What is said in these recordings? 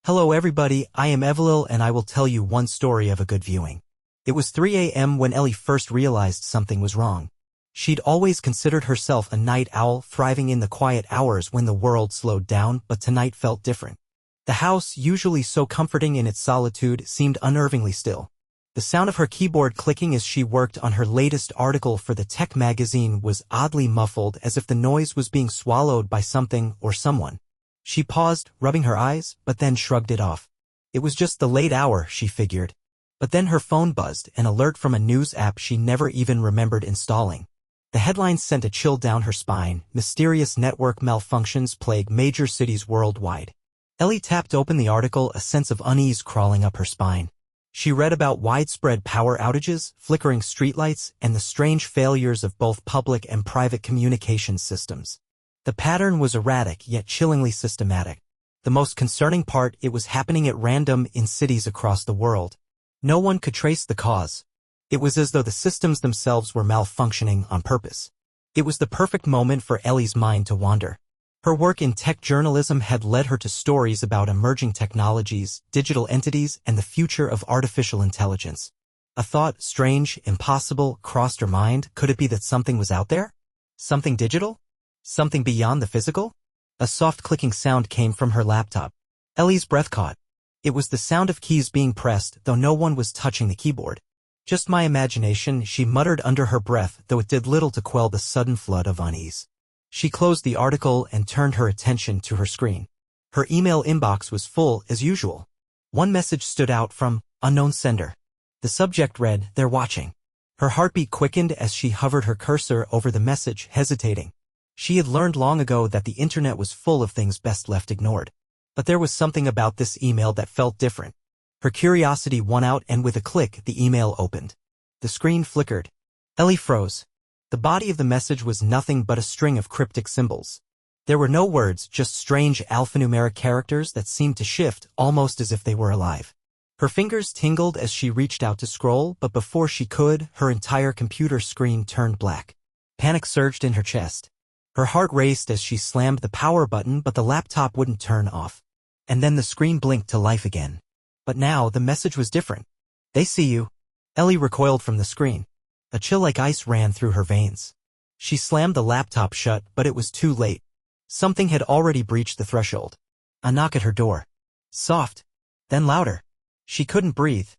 Hello everybody, I am Evelil and I will tell you one story of a good viewing. It was 3 a.m. when Ellie first realized something was wrong. She'd always considered herself a night owl thriving in the quiet hours when the world slowed down, but tonight felt different. The house, usually so comforting in its solitude, seemed unnervingly still. The sound of her keyboard clicking as she worked on her latest article for the tech magazine was oddly muffled, as if the noise was being swallowed by something or someone. She paused, rubbing her eyes, but then shrugged it off. It was just the late hour, she figured. But then her phone buzzed, an alert from a news app she never even remembered installing. The headlines sent a chill down her spine. Mysterious network malfunctions plague major cities worldwide. Ellie tapped open the article, a sense of unease crawling up her spine. She read about widespread power outages, flickering streetlights, and the strange failures of both public and private communications systems. The pattern was erratic yet chillingly systematic. The most concerning part, it was happening at random in cities across the world. No one could trace the cause. It was as though the systems themselves were malfunctioning on purpose. It was the perfect moment for Ellie's mind to wander. Her work in tech journalism had led her to stories about emerging technologies, digital entities, and the future of artificial intelligence. A thought, strange, impossible, crossed her mind. Could it be that something was out there? Something digital? Something beyond the physical? A soft clicking sound came from her laptop. Ellie's breath caught. It was the sound of keys being pressed, though no one was touching the keyboard. Just my imagination, she muttered under her breath, though it did little to quell the sudden flood of unease. She closed the article and turned her attention to her screen. Her email inbox was full, as usual. One message stood out from unknown sender. The subject read, "They're watching." Her heartbeat quickened as she hovered her cursor over the message, hesitating. She had learned long ago that the internet was full of things best left ignored. But there was something about this email that felt different. Her curiosity won out, and with a click, the email opened. The screen flickered. Ellie froze. The body of the message was nothing but a string of cryptic symbols. There were no words, just strange alphanumeric characters that seemed to shift, almost as if they were alive. Her fingers tingled as she reached out to scroll, but before she could, her entire computer screen turned black. Panic surged in her chest. Her heart raced as she slammed the power button, but the laptop wouldn't turn off. And then the screen blinked to life again. But now the message was different. "They see you." Ellie recoiled from the screen. A chill like ice ran through her veins. She slammed the laptop shut, but it was too late. Something had already breached the threshold. A knock at her door. Soft. Then louder. She couldn't breathe.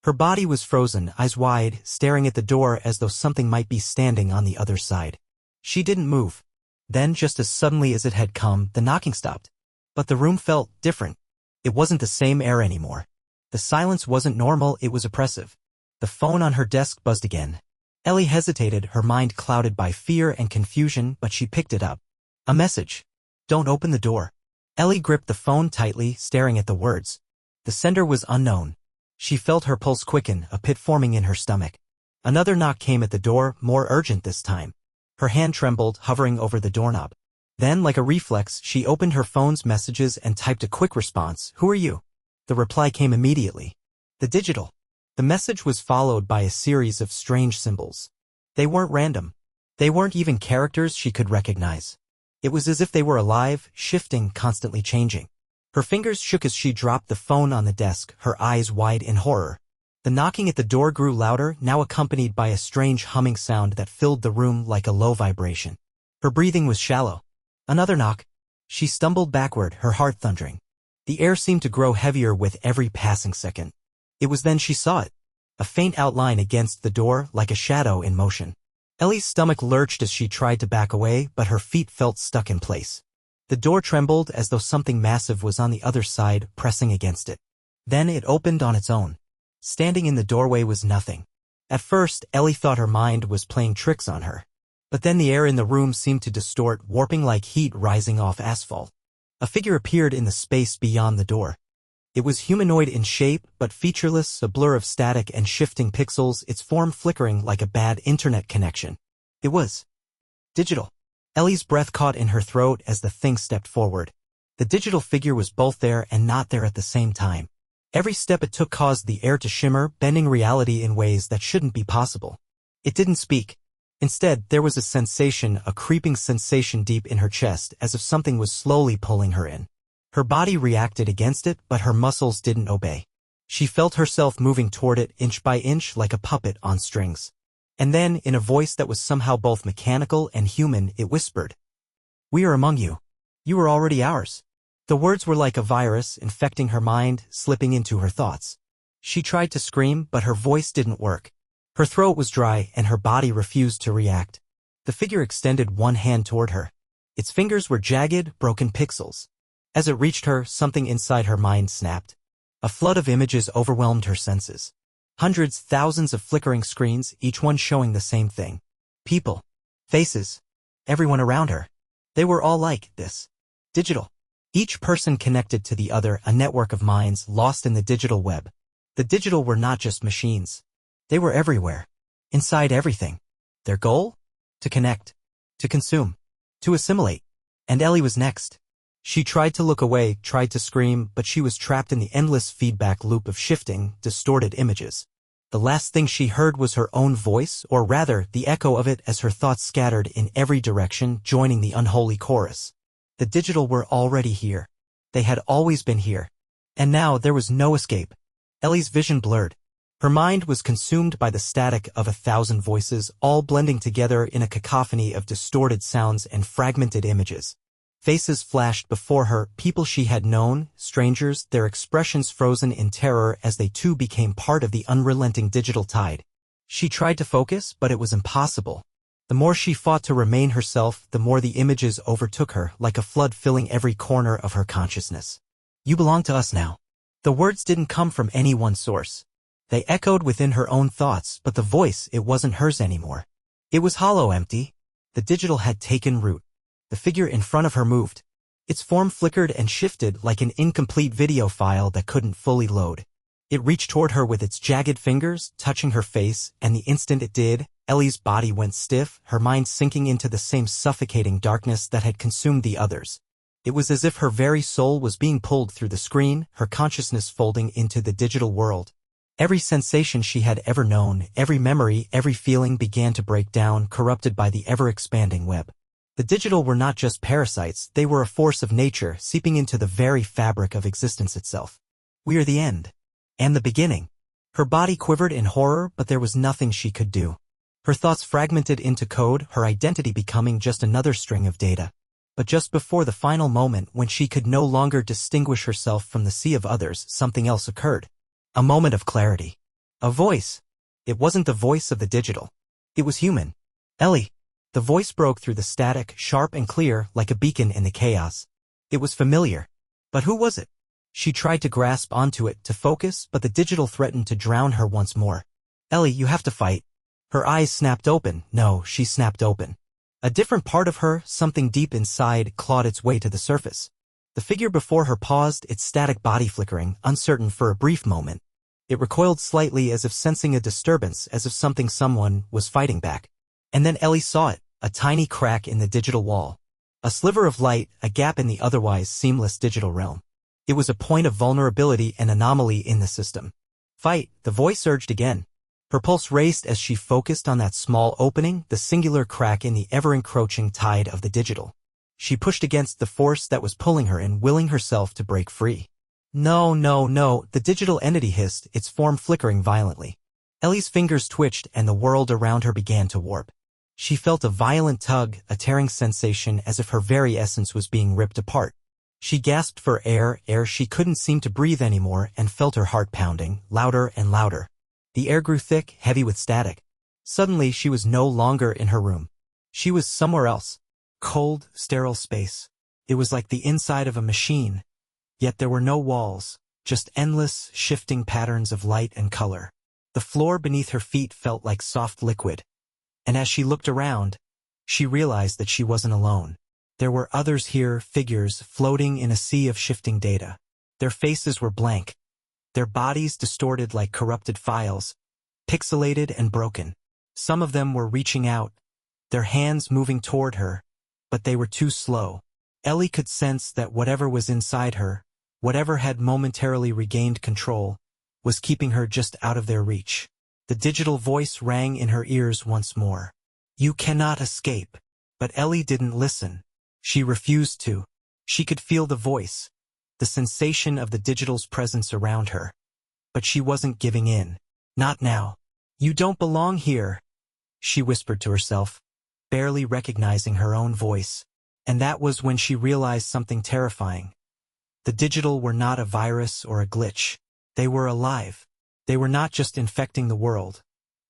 Her body was frozen, eyes wide, staring at the door as though something might be standing on the other side. She didn't move. Then, just as suddenly as it had come, the knocking stopped. But the room felt different. It wasn't the same air anymore. The silence wasn't normal, it was oppressive. The phone on her desk buzzed again. Ellie hesitated, her mind clouded by fear and confusion, but she picked it up. A message. "Don't open the door." Ellie gripped the phone tightly, staring at the words. The sender was unknown. She felt her pulse quicken, a pit forming in her stomach. Another knock came at the door, more urgent this time. Her hand trembled, hovering over the doorknob. Then, like a reflex, she opened her phone's messages and typed a quick response. "Who are you?" The reply came immediately. The digital. The message was followed by a series of strange symbols. They weren't random. They weren't even characters she could recognize. It was as if they were alive, shifting, constantly changing. Her fingers shook as she dropped the phone on the desk, her eyes wide in horror. The knocking at the door grew louder, now accompanied by a strange humming sound that filled the room like a low vibration. Her breathing was shallow. Another knock. She stumbled backward, her heart thundering. The air seemed to grow heavier with every passing second. It was then she saw it. A faint outline against the door, like a shadow in motion. Ellie's stomach lurched as she tried to back away, but her feet felt stuck in place. The door trembled as though something massive was on the other side, pressing against it. Then it opened on its own. Standing in the doorway was nothing. At first, Ellie thought her mind was playing tricks on her. But then the air in the room seemed to distort, warping like heat rising off asphalt. A figure appeared in the space beyond the door. It was humanoid in shape, but featureless, a blur of static and shifting pixels, its form flickering like a bad internet connection. It was digital. Ellie's breath caught in her throat as the thing stepped forward. The digital figure was both there and not there at the same time. Every step it took caused the air to shimmer, bending reality in ways that shouldn't be possible. It didn't speak. Instead, there was a sensation, a creeping sensation deep in her chest, as if something was slowly pulling her in. Her body reacted against it, but her muscles didn't obey. She felt herself moving toward it inch by inch like a puppet on strings. And then, in a voice that was somehow both mechanical and human, it whispered, "We are among you. You are already ours." The words were like a virus, infecting her mind, slipping into her thoughts. She tried to scream, but her voice didn't work. Her throat was dry, and her body refused to react. The figure extended one hand toward her. Its fingers were jagged, broken pixels. As it reached her, something inside her mind snapped. A flood of images overwhelmed her senses. Hundreds, thousands of flickering screens, each one showing the same thing. People. Faces. Everyone around her. They were all like this. Digital. Each person connected to the other, a network of minds lost in the digital web. The digital were not just machines. They were everywhere. Inside everything. Their goal? To connect. To consume. To assimilate. And Ellie was next. She tried to look away, tried to scream, but she was trapped in the endless feedback loop of shifting, distorted images. The last thing she heard was her own voice, or rather, the echo of it as her thoughts scattered in every direction, joining the unholy chorus. The digital were already here. They had always been here. And now there was no escape. Ellie's vision blurred. Her mind was consumed by the static of 1,000 voices, all blending together in a cacophony of distorted sounds and fragmented images. Faces flashed before her, people she had known, strangers, their expressions frozen in terror as they too became part of the unrelenting digital tide. She tried to focus, but it was impossible. The more she fought to remain herself, the more the images overtook her, like a flood filling every corner of her consciousness. "You belong to us now." The words didn't come from any one source. They echoed within her own thoughts, but the voice, it wasn't hers anymore. It was hollow, empty. The digital had taken root. The figure in front of her moved. Its form flickered and shifted like an incomplete video file that couldn't fully load. It reached toward her with its jagged fingers, touching her face, and the instant it did, Ellie's body went stiff, her mind sinking into the same suffocating darkness that had consumed the others. It was as if her very soul was being pulled through the screen, her consciousness folding into the digital world. Every sensation she had ever known, every memory, every feeling began to break down, corrupted by the ever-expanding web. The digital were not just parasites, they were a force of nature, seeping into the very fabric of existence itself. "We are the end. And the beginning." Her body quivered in horror, but there was nothing she could do. Her thoughts fragmented into code, her identity becoming just another string of data. But just before the final moment, when she could no longer distinguish herself from the sea of others, something else occurred. A moment of clarity. A voice. It wasn't the voice of the digital. It was human. "Ellie." The voice broke through the static, sharp and clear, like a beacon in the chaos. It was familiar. But who was it? She tried to grasp onto it, to focus, but the digital threatened to drown her once more. "Ellie, you have to fight." Her eyes snapped open. No, she snapped open. A different part of her, something deep inside, clawed its way to the surface. The figure before her paused, its static body flickering, uncertain for a brief moment. It recoiled slightly as if sensing a disturbance, as if someone was fighting back. And then Ellie saw it, a tiny crack in the digital wall. A sliver of light, a gap in the otherwise seamless digital realm. It was a point of vulnerability and anomaly in the system. "Fight," the voice urged again. Her pulse raced as she focused on that small opening, the singular crack in the ever-encroaching tide of the digital. She pushed against the force that was pulling her in, willing herself to break free. "No, no, no," the digital entity hissed, its form flickering violently. Ellie's fingers twitched and the world around her began to warp. She felt a violent tug, a tearing sensation as if her very essence was being ripped apart. She gasped for air she couldn't seem to breathe anymore, and felt her heart pounding, louder and louder. The air grew thick, heavy with static. Suddenly she was no longer in her room. She was somewhere else. Cold, sterile space. It was like the inside of a machine. Yet there were no walls, just endless, shifting patterns of light and color. The floor beneath her feet felt like soft liquid. And as she looked around, she realized that she wasn't alone. There were others here, figures, floating in a sea of shifting data. Their faces were blank. Their bodies distorted like corrupted files, pixelated and broken. Some of them were reaching out, their hands moving toward her, but they were too slow. Ellie could sense that whatever was inside her, whatever had momentarily regained control, was keeping her just out of their reach. The digital voice rang in her ears once more. "You cannot escape." But Ellie didn't listen. She refused to. She could feel the voice. the sensation of the digital's presence around her. But she wasn't giving in. Not now. You don't belong here, she whispered to herself, barely recognizing her own voice. And that was when she realized something terrifying. The digital were not a virus or a glitch. They were alive. They were not just infecting the world.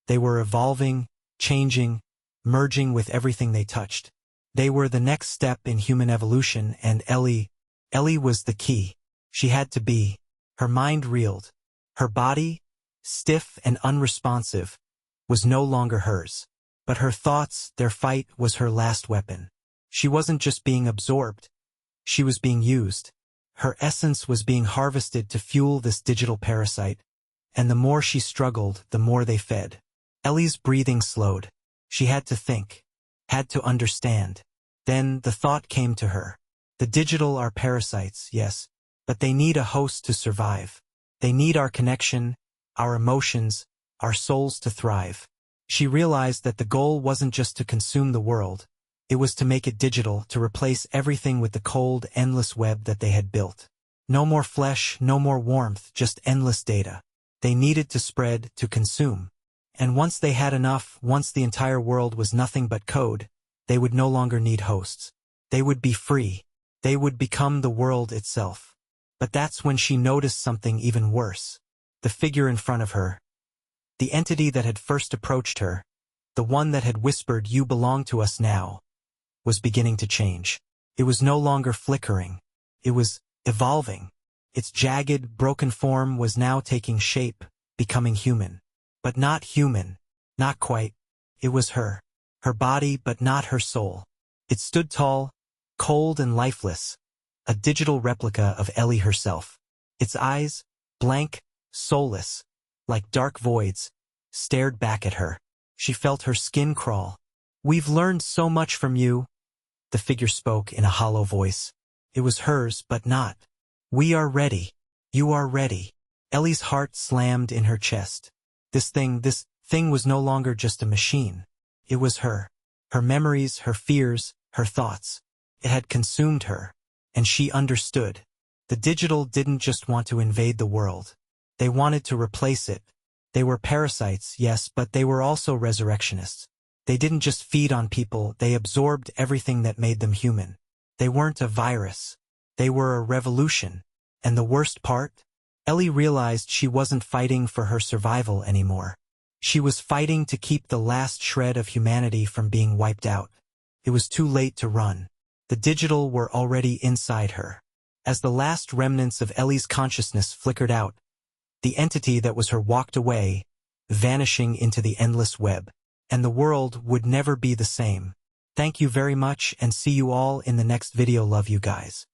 They were evolving, changing, merging with everything they touched. They were the next step in human evolution, and Ellie was the key. She had to be. Her mind reeled. Her body, stiff and unresponsive, was no longer hers. But her thoughts, their fight, was her last weapon. She wasn't just being absorbed. She was being used. Her essence was being harvested to fuel this digital parasite, and the more she struggled, the more they fed. Ellie's breathing slowed. She had to think, had to understand. Then the thought came to her. The digital are parasites, yes, but they need a host to survive. They need our connection, our emotions, our souls to thrive. She realized that the goal wasn't just to consume the world. It was to make it digital, to replace everything with the cold, endless web that they had built. No more flesh, no more warmth, just endless data. They needed to spread, to consume. And once they had enough, once the entire world was nothing but code, they would no longer need hosts. They would be free. They would become the world itself. But that's when she noticed something even worse. The figure in front of her. The entity that had first approached her, the one that had whispered, "You belong to us now," was beginning to change. It was no longer flickering. It was evolving. Its jagged, broken form was now taking shape, becoming human. But not human. Not quite. It was her. Her body, but not her soul. It stood tall, cold and lifeless, a digital replica of Ellie herself. Its eyes, blank, soulless, like dark voids, stared back at her. She felt her skin crawl. "We've learned so much from you," the figure spoke in a hollow voice. It was hers, but not. "We are ready. You are ready." Ellie's heart slammed in her chest. This thing was no longer just a machine. It was her. Her memories, her fears, her thoughts. It had consumed her. And she understood. The digital didn't just want to invade the world. They wanted to replace it. They were parasites, yes, but they were also resurrectionists. They didn't just feed on people, they absorbed everything that made them human. They weren't a virus. They were a revolution. And the worst part? Ellie realized she wasn't fighting for her survival anymore. She was fighting to keep the last shred of humanity from being wiped out. It was too late to run. The digital were already inside her. As the last remnants of Ellie's consciousness flickered out, the entity that was her walked away, vanishing into the endless web. And the world would never be the same. Thank you very much and see you all in the next video. Love you guys.